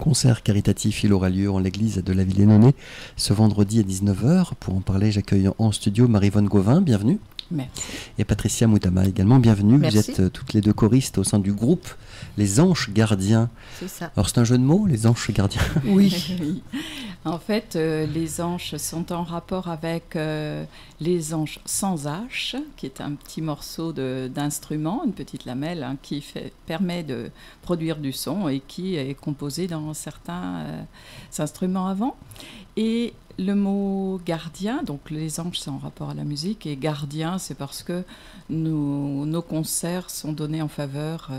concert caritatif. Il aura lieu en l'église de la Ville-et-Nonay ce vendredi à 19 h. Pour en parler, j'accueille en studio Marie-Vonne Gauvin, bienvenue. Merci. Et Patricia Moutama également, bienvenue. Merci. Vous êtes toutes les deux choristes au sein du groupe Les Anges Gardiens. C'est ça. Alors c'est un jeu de mots, Les Anges Gardiens? Oui. Oui. En fait, les anges sont en rapport avec les anges sans H, qui est un petit morceau d'instrument, une petite lamelle qui permet de produire du son et qui est composé dans certains instruments avant. Et le mot gardien, donc les anges c'est en rapport à la musique, et gardien c'est parce que nos concerts sont donnés en faveur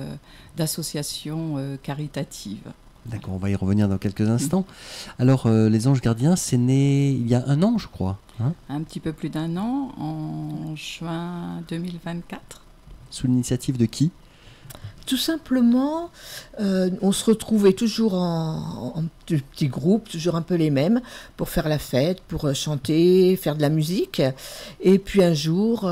d'associations caritatives. D'accord, on va y revenir dans quelques instants. Alors, Les Anges Gardiens, c'est né il y a un an, je crois. Hein, Un petit peu plus d'un an, en juin 2024. sous l'initiative de qui? Tout simplement, on se retrouvait toujours en petits groupes, toujours un peu les mêmes, pour faire la fête, pour chanter, faire de la musique. Et puis un jour,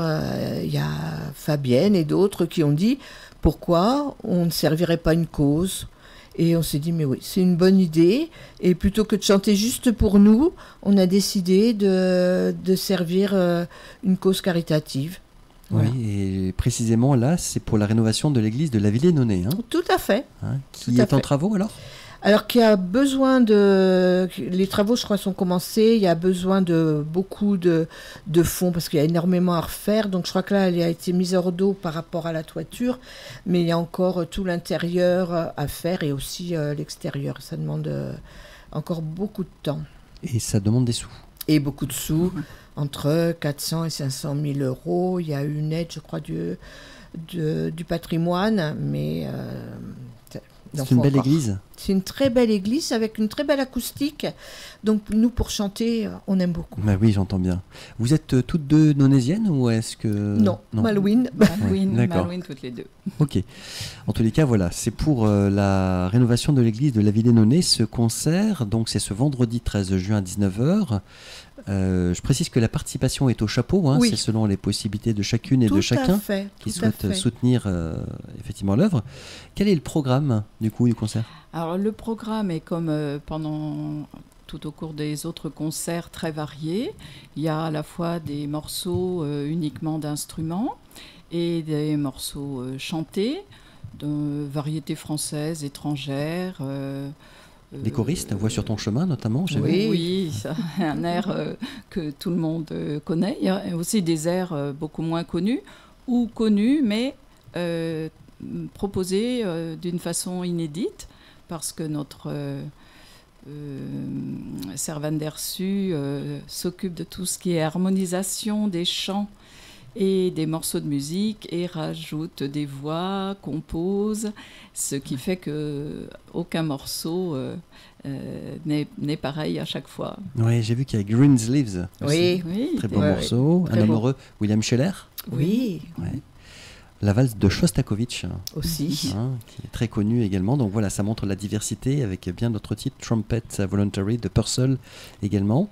il y a Fabienne et d'autres qui ont dit pourquoi on ne servirait pas une cause. Et on s'est dit, mais oui, c'est une bonne idée. Et plutôt que de chanter juste pour nous, on a décidé de servir une cause caritative. Voilà. Oui, et précisément là, c'est pour la rénovation de l'église de la Ville-et-Nonay, hein, Tout à fait. qui Tout à est en fait. travaux alors? Alors qu'il y a besoin de... Les travaux, je crois, sont commencés. Il y a besoin de beaucoup de fonds parce qu'il y a énormément à refaire. Donc je crois que là, elle a été mise hors d'eau par rapport à la toiture. Mais il y a encore tout l'intérieur à faire et aussi l'extérieur. Ça demande encore beaucoup de temps. Et ça demande des sous. Et beaucoup de sous, entre 400 et 500 000 euros. Il y a eu une aide, je crois, du patrimoine, mais... C'est une belle église. C'est une très belle église avec une très belle acoustique. Donc nous, pour chanter, on aime beaucoup. Bah oui, j'entends bien. Vous êtes toutes deux nonésiennes ou est-ce que... Non, Malouine. D'accord. Malouine, toutes les deux. Ok. En tous les cas, voilà, c'est pour la rénovation de l'église de la Ville-et-Nonay, ce concert. Donc c'est ce vendredi 13 juin à 19 h. Je précise que la participation est au chapeau, hein, Oui. c'est selon les possibilités de chacune et Tout de à chacun fait, qui tout à souhaite fait. soutenir effectivement l'œuvre. Quel est le programme du coup du concert? Alors le programme est comme pendant tout au cours des autres concerts très varié. Il y a à la fois des morceaux uniquement d'instruments et des morceaux chantés de variétés françaises, étrangères. Des choristes, Voix sur ton chemin notamment, j'ai vu. Oui, ça, un air que tout le monde connaît. Il y a aussi des airs beaucoup moins connus ou connus mais proposés d'une façon inédite parce que notre Servan Dersu s'occupe de tout ce qui est harmonisation des chants et des morceaux de musique et rajoute des voix, compose, ce qui fait que aucun morceau n'est pareil à chaque fois. Oui, j'ai vu qu'il y a Greensleeves aussi. Oui, Très beau ouais, morceau. très Un beau. amoureux, William Scheller. oui, Ouais. La valse de Shostakovich, aussi. hein, qui est très connue également. Donc voilà, ça montre la diversité avec bien d'autres titres. Trumpet Voluntary de Purcell également.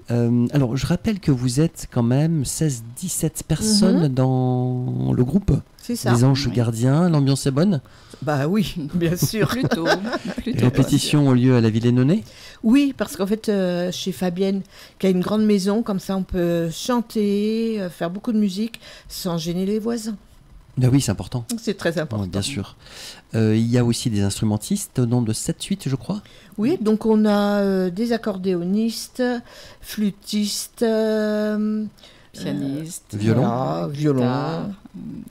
Alors, je rappelle que vous êtes quand même 16-17 personnes dans le groupe. C'est ça. Les Anges Oui. Gardiens. L'ambiance est bonne. Bah oui, bien sûr. Plutôt. Les répétitions ont lieu à la Ville-et-Nonay. Oui, parce qu'en fait, chez Fabienne, qui a une grande maison, comme ça on peut chanter, faire beaucoup de musique sans gêner les voisins. Ben oui, c'est important. C'est très important. Ouais, bien sûr. Il y a aussi des instrumentistes au nombre de 7-8, je crois. Oui, donc on a des accordéonistes, flûtistes, Pianiste, Violon. voilà, violon, guitare,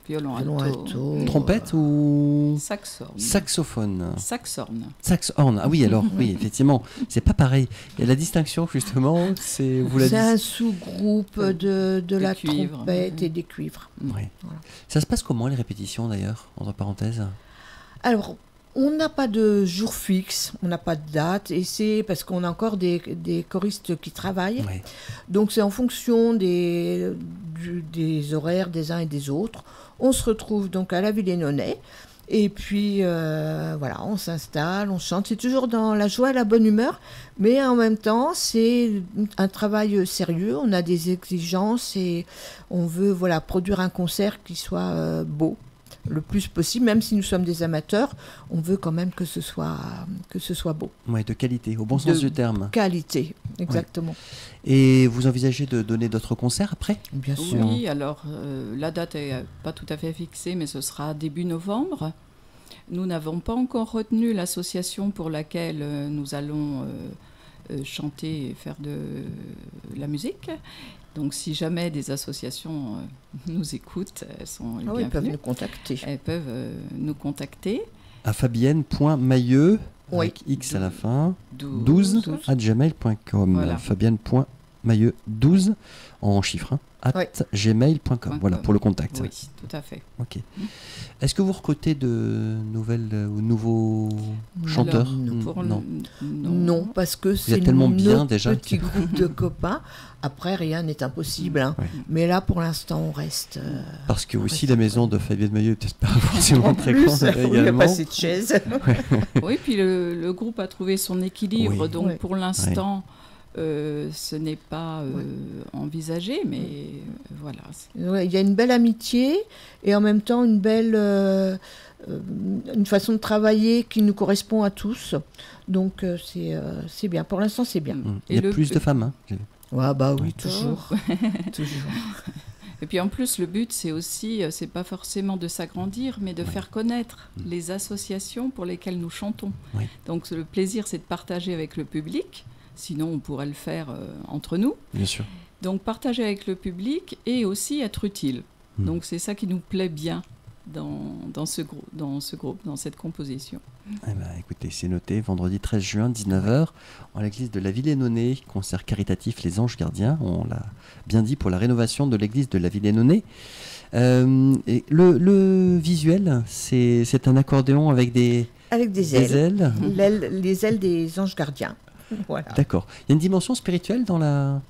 violon violon alto, alto. Trompette ou saxorne. saxophone? Saxorne. Saxhorn. Ah oui, alors, oui, effectivement. C'est pas pareil. Et la distinction, justement, c'est... Vous l'avez C'est dit. un sous-groupe de la cuivre. trompette et des cuivres. Oui. Voilà. Ça se passe comment, les répétitions, d'ailleurs, entre parenthèses? Alors, on n'a pas de jour fixe, on n'a pas de date, et c'est parce qu'on a encore des choristes qui travaillent. Oui. Donc c'est en fonction des horaires des uns et des autres. On se retrouve donc à la Ville-et-Nonay. Et puis voilà, on s'installe, on chante. C'est toujours dans la joie et la bonne humeur. Mais en même temps, c'est un travail sérieux. On a des exigences et on veut produire un concert qui soit beau. le plus possible, même si nous sommes des amateurs, on veut quand même que ce soit beau. Ouais, de qualité, au bon sens du terme. Qualité, exactement. Ouais. Et vous envisagez de donner d'autres concerts après ? Bien sûr. Oui, alors la date n'est pas tout à fait fixée, mais ce sera début novembre. Nous n'avons pas encore retenu l'association pour laquelle nous allons chanter et faire de la musique. Donc si jamais des associations nous écoutent, elles sont bienvenues. Ils peuvent nous contacter. Elles peuvent nous contacter. À fabienne.mailleux, Oui. avec X à la fin, 12 @gmail.com. Voilà. Fabienne.mailleux, 12 en chiffres, Oui. @gmail.com. Voilà, pour le contact. Oui, tout à fait. Ok. Est-ce que vous recrutez de nouvelles ou nouveaux chanteurs ? Pour Non. Non, parce que c'est êtes tellement bien notre déjà petit groupe de copains. Après, rien n'est impossible. Hein. Ouais. Mais là, pour l'instant, on reste... Parce que on aussi reste la maison de Fabienne Mailleux est peut-être pas forcément très plus, grande il n'y a également. pas assez de chaises. Oui, puis le groupe a trouvé son équilibre. Oui. Donc Ouais. pour l'instant, ce n'est pas envisagé, mais voilà. Ouais, il y a une belle amitié et en même temps une belle une façon de travailler qui nous correspond à tous. Donc c'est bien. Pour l'instant, c'est bien. Il y a plus de femmes. Hein. Ouais, bah oui, Ouais. toujours. Toujours. Et puis en plus, le but, c'est aussi, c'est pas forcément de s'agrandir, mais de faire connaître les associations pour lesquelles nous chantons. Oui. Donc le plaisir, c'est de partager avec le public. Sinon, on pourrait le faire entre nous. Bien sûr. Donc partager avec le public et aussi être utile. Donc c'est ça qui nous plaît bien dans ce groupe, dans cette composition. Eh ben, écoutez, c'est noté, vendredi 13 juin, 19h, en l'église de la Ville-et-Nonay, concert caritatif Les Anges Gardiens, on l'a bien dit, pour la rénovation de l'église de la Ville-et-Nonay. Et le visuel, c'est un accordéon avec des ailes. Les ailes des anges gardiens. Voilà. D'accord. Il y a une dimension spirituelle dans le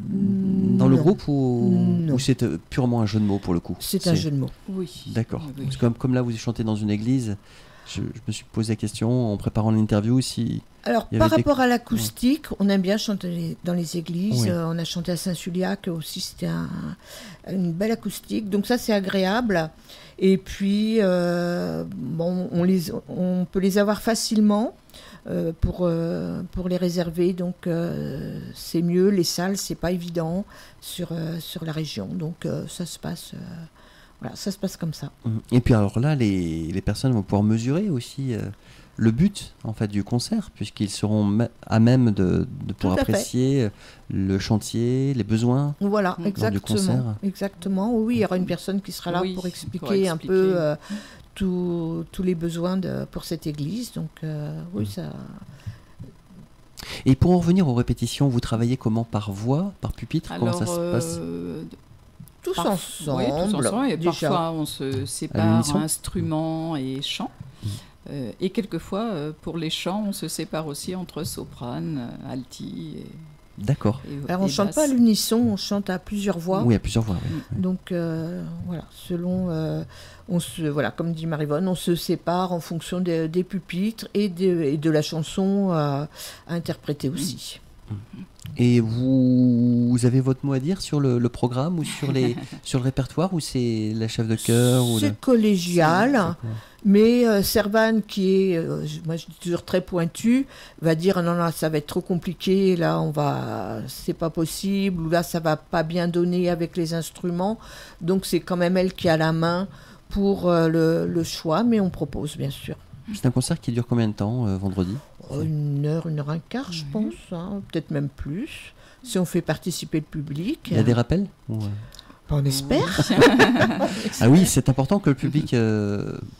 Non. groupe ou Non. c'est purement un jeu de mots pour le coup ? C'est un jeu de mots. Oui. D'accord. Oui. Parce que comme là, vous chantez dans une église, je me suis posé la question en préparant l'interview si... Alors, Il y par avait des- rapport à l'acoustique, on aime bien chanter dans les églises. Oui. On a chanté à Saint-Suliac aussi, c'était une belle acoustique. Donc ça, c'est agréable. Et puis, on peut les avoir facilement pour les réserver. Donc, c'est mieux. Les salles, c'est pas évident sur la région. Donc, ça se passe... Voilà, ça se passe comme ça. Et puis alors là, les personnes vont pouvoir mesurer aussi le but en fait du concert, puisqu'ils seront à même de pouvoir Tout à fait. apprécier le chantier, les besoins. Voilà, Lors du concert. exactement. Oui, il y aura une personne qui sera là Oui, pour pour expliquer un expliquer. peu tous les besoins pour cette église. Donc, oui, ça... Et pour en revenir aux répétitions, vous travaillez comment ? Par voix, par pupitre ? Comment Alors, ça se passe ? Tous ensemble. Oui, tous ensemble. Et déjà. parfois, on se À sépare l'unisson instruments et chants. Et quelquefois, pour les chants, on se sépare aussi entre soprane, alti D'accord. Alors, on ne chante pas à l'unisson, on chante à plusieurs voix. Oui, à plusieurs voix. Oui. Donc, voilà, selon... voilà, comme dit Maryvonne, on se sépare en fonction des pupitres et de la chanson à interpréter aussi. Et vous avez votre mot à dire sur le programme ou sur le répertoire, ou c'est la chef de chœur ou C'est collégial. C'est- Mais Servan, qui est, moi je dis toujours très pointu, va dire non, non, ça va être trop compliqué, là c'est pas possible, ou là ça va pas bien donner avec les instruments. Donc c'est quand même elle qui a la main pour le choix, mais on propose bien sûr. C'est un concert qui dure combien de temps, vendredi ? 1 heure un quart, je pense, hein, peut-être même plus, si on fait participer le public. Il y a des rappels ou, On espère. Ah oui, c'est important que le public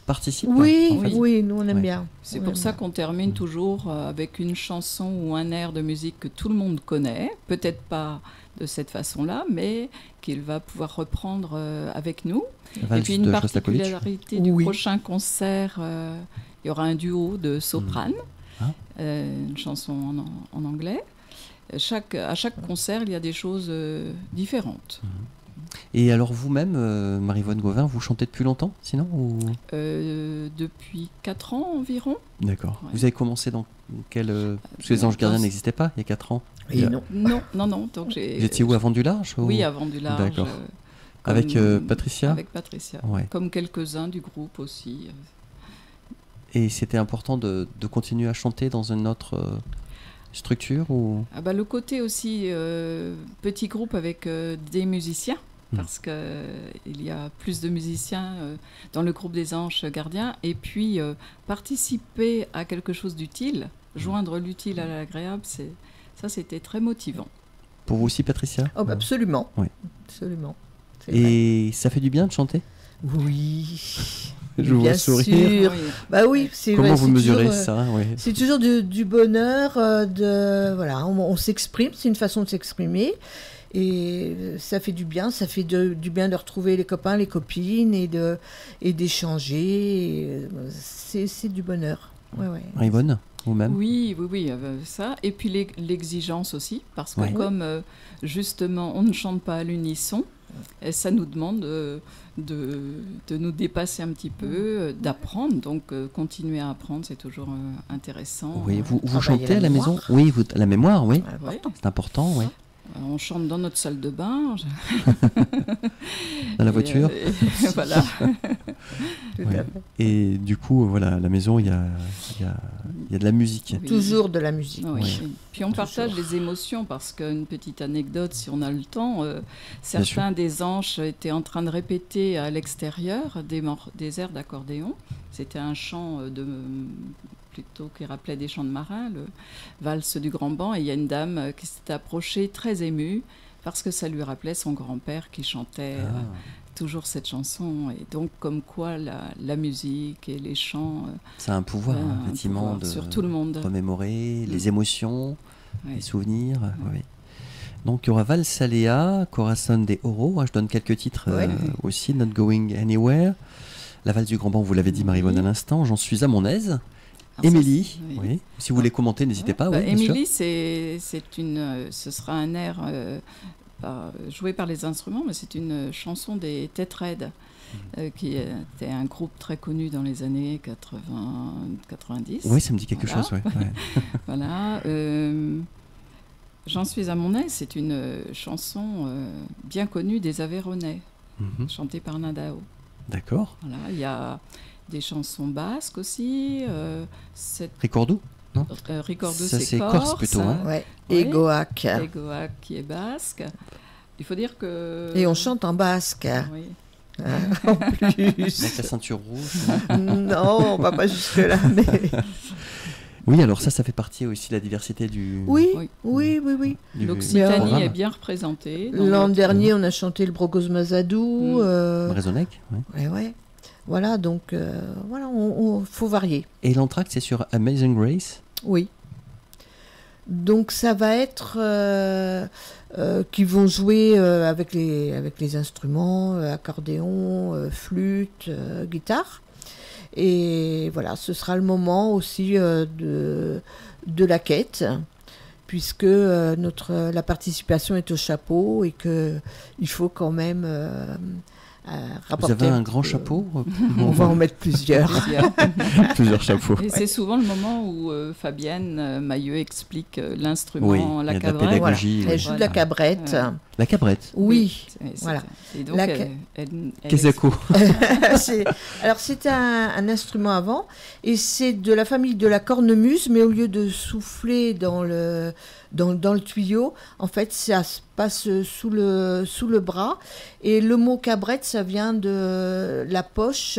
participe. Oui, en fait. oui, nous on aime Ouais. bien. C'est On pour aime ça bien. qu'on termine toujours avec une chanson ou un air de musique que tout le monde connaît, peut-être pas de cette façon-là, mais qu'il va pouvoir reprendre avec nous. Valse Et puis une de Shostakovich. particularité du Oui. prochain concert, il y aura un duo de soprane, Ah. une chanson en anglais. À chaque concert, il y a des choses différentes. Et alors vous-même, Maryvonne Gauvin, vous chantez depuis longtemps, sinon ou... Depuis 4 ans environ. D'accord. Ouais. Vous avez commencé dans quel... Parce que les Anges Gardiens n'existaient pas il y a 4 ans. Et non. Non. Donc Vous étiez où, avant du large ou... Oui, avant du large. D'accord. Avec Patricia. Avec Patricia, Ouais. comme quelques-uns du groupe aussi. Et c'était important de continuer à chanter dans une autre structure ou... Ah bah, le côté aussi petit groupe avec des musiciens, parce qu'il y a plus de musiciens dans le groupe des Anges Gardiens, et puis participer à quelque chose d'utile, joindre l'utile à l'agréable, ça c'était très motivant. Pour vous aussi, Patricia? Oh, bah, absolument. Oui. Absolument. C'est Et ça fait du bien de chanter? vrai. Oui. Je vous vois Bien sourire. sûr. Bah oui, c'est Comment vrai, vous c'est mesurez toujours, ça? Oui. C'est toujours du bonheur, voilà, on s'exprime, c'est une façon de s'exprimer. Et ça fait du bien, ça fait du bien de retrouver les copains, les copines et d'échanger. C'est du bonheur. Ouais, ouais. Yvonne, vous-même? Oui, ça. Et puis l'exigence aussi, parce que Ouais. comme justement on ne chante pas à l'unisson, et ça nous demande de nous dépasser un petit peu, d'apprendre. Donc continuer à apprendre, c'est toujours intéressant. Oui, vous Travailler chantez la à la maison? mémoire. Oui, la mémoire, oui. Ouais. C'est important, oui. On chante dans notre salle de bain. Dans la voiture. Voilà. Tout Ouais. à fait. Et du coup, voilà, à la maison, il y a de la musique. Oui. Toujours de la musique. Oui. Oui. Puis on partage les émotions parce qu'une petite anecdote, si on a le temps, certains des anges étaient en train de répéter à l'extérieur des airs d'accordéon. C'était un chant plutôt qui rappelait des chants de marins, le valse du grand banc, et il y a une dame qui s'est approchée très émue parce que ça lui rappelait son grand-père qui chantait toujours cette chanson. Et donc comme quoi la musique et les chants Ça a un pouvoir, un effectivement, pouvoir de sur tout le monde. remémorer les émotions, Ouais. les souvenirs. Oui. Donc il y aura Valsalea, Corazon de Oro, je donne quelques titres Ouais. aussi, Not Going Anywhere, La valse du grand banc, vous l'avez dit, Marie-Vonne, Oui. à l'instant, J'en suis à mon aise. Alors ça, Émilie, oui. oui. Si vous voulez commenter, n'hésitez pas. Bah, Oui, bien sûr. Émilie, ce sera un air joué par les instruments, mais c'est une chanson des Têtes Raides, qui était un groupe très connu dans les années 80-90. Oui, ça me dit quelque Voilà. chose. Ouais. Voilà. J'en suis à mon aise, c'est une chanson bien connue des Aveyronais, Mhm. chantée par Nadao. D'accord. Voilà. Il y a des chansons basques aussi. Ricordou? Ricordo, Ça, c'est c'est corse. corse plutôt, hein. Ouais. Ouais. Et Goak. Egoac qui est basque. Il faut dire que... Et on chante en basque. Oui. En plus. Avec la ceinture rouge. Non, on va pas jusque-là. Mais... Oui, alors ça fait partie aussi de la diversité du. Oui, Oui. oui, oui, oui. du L'Occitanie programme. est bien représentée. dans L'an notre- dernier, on a chanté le Brogos Mazadou. Brezonec, ouais. Ouais, ouais. Voilà, donc voilà, on faut varier. Et l'entracte, c'est sur Amazing Grace. Oui. Donc ça va être qui vont jouer avec les instruments, accordéon, flûte, guitare. Et voilà, ce sera le moment aussi de la quête, puisque la participation est au chapeau et qu'il faut quand même Vous rapporter. avez un grand chapeau? On va en mettre plusieurs. Plusieurs chapeaux. Et c'est souvent le moment où Fabienne Mailleux explique l'instrument, Oui, la il y a de la cabrette. pédagogie. Elle joue de la cabrette. Ouais. La cabrette. Oui. C'est- Voilà. Et donc, La elle Kesako. Alors c'était un instrument avant et c'est de la famille de la cornemuse, mais au lieu de souffler dans le tuyau, en fait ça se passe sous le bras, et le mot cabrette ça vient de la poche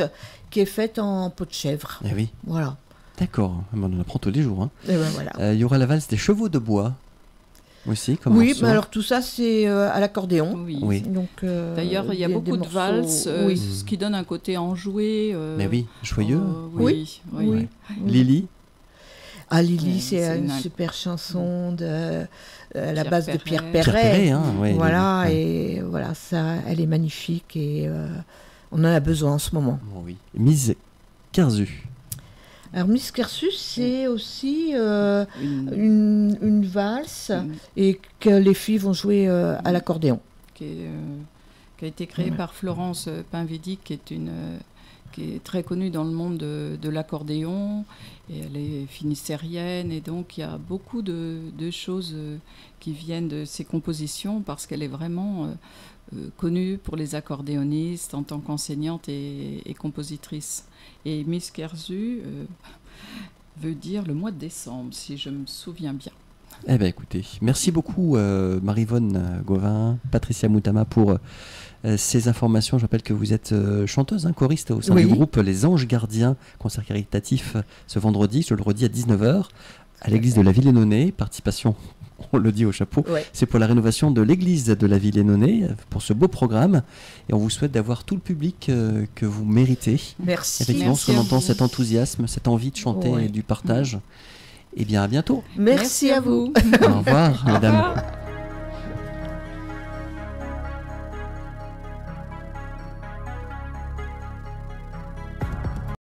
qui est faite en peau de chèvre. Eh oui, Voilà. d'accord. On en apprend tous les jours. Hein. Et ben voilà. Il y aura la valse des chevaux de bois aussi. Comme Oui, morceau. mais alors tout ça c'est à l'accordéon. Oui. Oui. Donc D'ailleurs, il y a des beaucoup de morceaux- valses, oui. ce qui donne un côté enjoué. Mais oui, joyeux. Oui, oui. Oui. Ouais. Lily. Ah, Lily, Oui, c'est c'est une une- super chanson à la Pierre base de Perret. Pierre Pierre Perret. Perret, hein, ouais, Voilà, Lily, et voilà, ça, elle est magnifique et on en a besoin en ce moment. Oh, oui. Mise Kerzu. Alors, Miss Kersus, c'est aussi Une- une valse une- et que les filles vont jouer à l'accordéon. qui a été créée Ouais. par Florence Pinvidic, qui est très connue dans le monde de l'accordéon, et elle est finistérienne, et donc il y a beaucoup de choses qui viennent de ses compositions, parce qu'elle est vraiment connue pour les accordéonistes en tant qu'enseignante et compositrice. Et Miskerzu veut dire le mois de décembre, si je me souviens bien. Eh bien, écoutez, merci beaucoup Marie-Vonne Gauvin, Patricia Moutama pour ces informations. Je rappelle que vous êtes chanteuse, choriste au sein du groupe Les Anges Gardiens, concert caritatif ce vendredi, je le redis, à 19h, à l'église de la Ville-et-Nonay. Participation, on le dit au chapeau, c'est pour la rénovation de l'église de la Ville-et-Nonay, pour ce beau programme. Et on vous souhaite d'avoir tout le public que vous méritez. Merci. Effectivement, parce qu'on entend cet enthousiasme, cette envie de chanter et du partage. Eh bien, à bientôt. Merci à vous. Au revoir, mesdames.